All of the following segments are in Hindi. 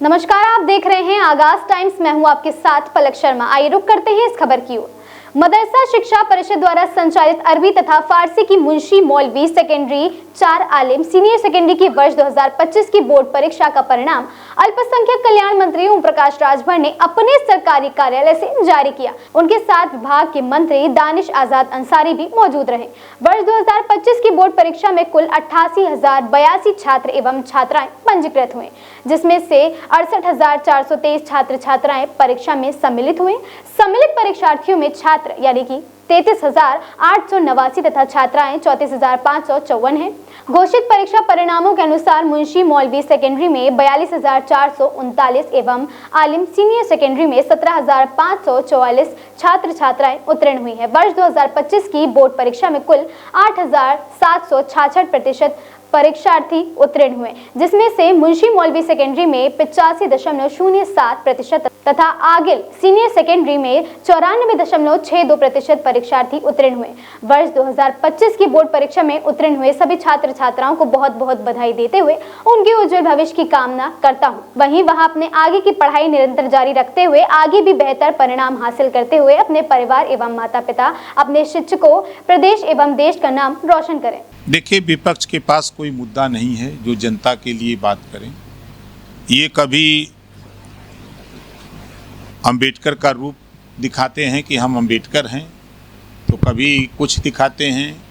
नमस्कार, आप देख रहे हैं आगाज टाइम्स। मैं हूं आपके साथ पलक शर्मा। आइए रुक करते हैं इस खबर की ओर। मदरसा शिक्षा परिषद द्वारा संचालित अरबी तथा फारसी की मुंशी मौलवी सेकेंडरी 4 आलिम सीनियर सेकेंडरी की वर्ष 2025 की बोर्ड परीक्षा का परिणाम अल्पसंख्यक कल्याण मंत्री ओम प्रकाश राजभर ने अपने सरकारी कार्यालय से जारी किया। उनके साथ विभाग के मंत्री दानिश आजाद अंसारी भी मौजूद रहे। वर्ष 2025 की बोर्ड परीक्षा में कुल 88,082 छात्र एवं छात्राएं पंजीकृत हुए, जिसमें से 68,423 छात्र छात्राएं परीक्षा में सम्मिलित हुए। सम्मिलित परीक्षार्थियों में छात्र यानी कि 33,889 तथा छात्राएं 34,554 हैं। घोषित परीक्षा परिणामों के अनुसार मुंशी मौलवी सेकेंडरी में 42,439 एवं आलिम सीनियर सेकेंडरी में 17,544 छात्र छात्राएं उत्तीर्ण हुई हैं। वर्ष 2025 की बोर्ड परीक्षा में कुल 8,766 परीक्षार्थी उत्तीर्ण हुए, जिसमें से मुंशी मौलवी सेकेंडरी में 85.07% तथा आगिल सीनियर सेकेंडरी में 94.62% परीक्षार्थी उत्तीर्ण हुए। वर्ष 2025 की बोर्ड परीक्षा में उत्तीर्ण हुए सभी छात्र छात्राओं को बहुत बहुत बधाई देते हुए उनके उज्जवल भविष्य की कामना करता हूं। वहीं वहां अपने आगे की पढ़ाई निरंतर जारी रखते हुए आगे भी बेहतर परिणाम हासिल करते हुए अपने परिवार एवं माता पिता, अपने शिक्षकों, प्रदेश एवं देश का नाम रोशन करें। देखिए, विपक्ष के पास कोई मुद्दा नहीं है जो जनता के लिए बात करें। ये कभी अंबेडकर का रूप दिखाते हैं कि हम अंबेडकर हैं, तो कभी कुछ दिखाते हैं,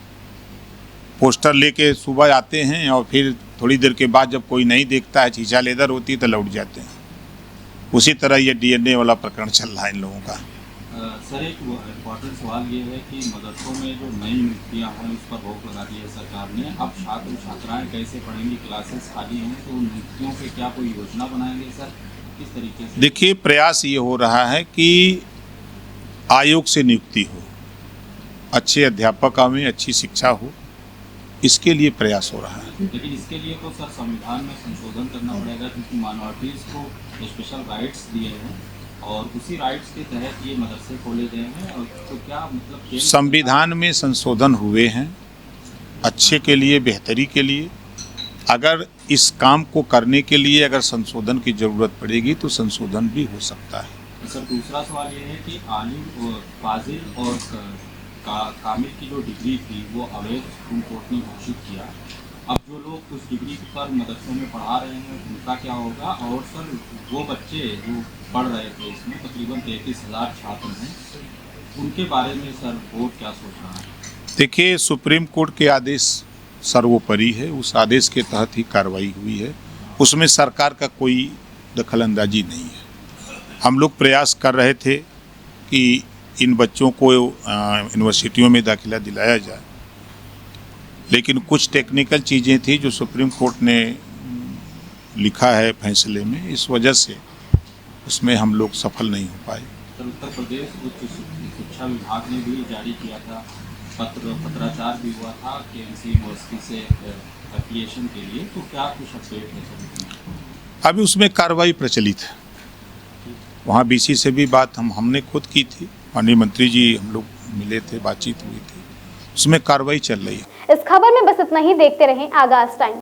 पोस्टर लेके सुबह आते हैं और फिर थोड़ी देर के बाद जब कोई नहीं देखता है, चीचा लेदर होती है तो लौट जाते हैं। उसी तरह ये डीएनए वाला प्रकरण चल रहा है इन लोगों का। सर, एक इम्पोर्टेंट सवाल ये है कि मदरसों में जो नई नियुक्तियाँ हैं उस पर रोक लगा दी है सरकार ने। अब छात्र छात्राएं कैसे पढ़ेंगी? क्लासेस खाली हैं, तो उन नियुक्तियों पे क्या कोई योजना बनाएंगे सर? किस तरीके से? देखिए, प्रयास ये हो रहा है कि आयोग से नियुक्ति हो, अच्छे अध्यापक में अच्छी शिक्षा हो, इसके लिए प्रयास हो रहा है। लेकिन इसके लिए तो सर संविधान में संशोधन करना पड़ेगा, क्योंकि माइनॉरिटीज़ को स्पेशल राइट्स दिए हैं और उसी राइट्स के तहत ये मदरसे खोले गए हैं। और तो क्या मतलब संविधान में संशोधन हुए हैं अच्छे के लिए, बेहतरी के लिए। अगर इस काम को करने के लिए अगर संशोधन की ज़रूरत पड़ेगी तो संशोधन भी हो सकता है। सर, दूसरा सवाल ये है कि आलिम और फाजिल और कामिल की जो डिग्री थी वो अवैध सुप्रीम कोर्ट ने घोषित किया। अब जो लोग उस डिग्री पर मदरसों में पढ़ा रहे हैं उनका क्या होगा? और सर, वो बच्चे जो पढ़ रहे थे इसमें तकरीबन 33,000 छात्र हैं, उनके बारे में सर बोर्ड क्या सोच रहा है? देखिए, सुप्रीम कोर्ट के आदेश सर्वोपरि है, उस आदेश के तहत ही कार्रवाई हुई है, उसमें सरकार का कोई दखलंदाजी नहीं है। हम लोग प्रयास कर रहे थे कि इन बच्चों को यूनिवर्सिटियों में दाखिला दिलाया जाए, लेकिन कुछ टेक्निकल चीज़ें थी जो सुप्रीम कोर्ट ने लिखा है फैसले में, इस वजह से उसमें हम लोग सफल नहीं हो पाए। सर, उत्तर प्रदेश उच्च शिक्षा विभाग ने भी जारी किया था पत्राचार भी हुआ था केएमसी यूनिवर्सिटी से एप्लीकेशन के लिए, तो क्या कुछ अपडेट है सर? अभी उसमें कार्रवाई प्रचलित है। वहाँ बीसी से भी बात हमने खुद की थी, माननीय मंत्री जी हम लोग मिले थे, बातचीत हुई थी, उसमें कार्रवाई चल रही है। इस खबर में बस इतना ही। देखते रहें आगाज टाइम्स।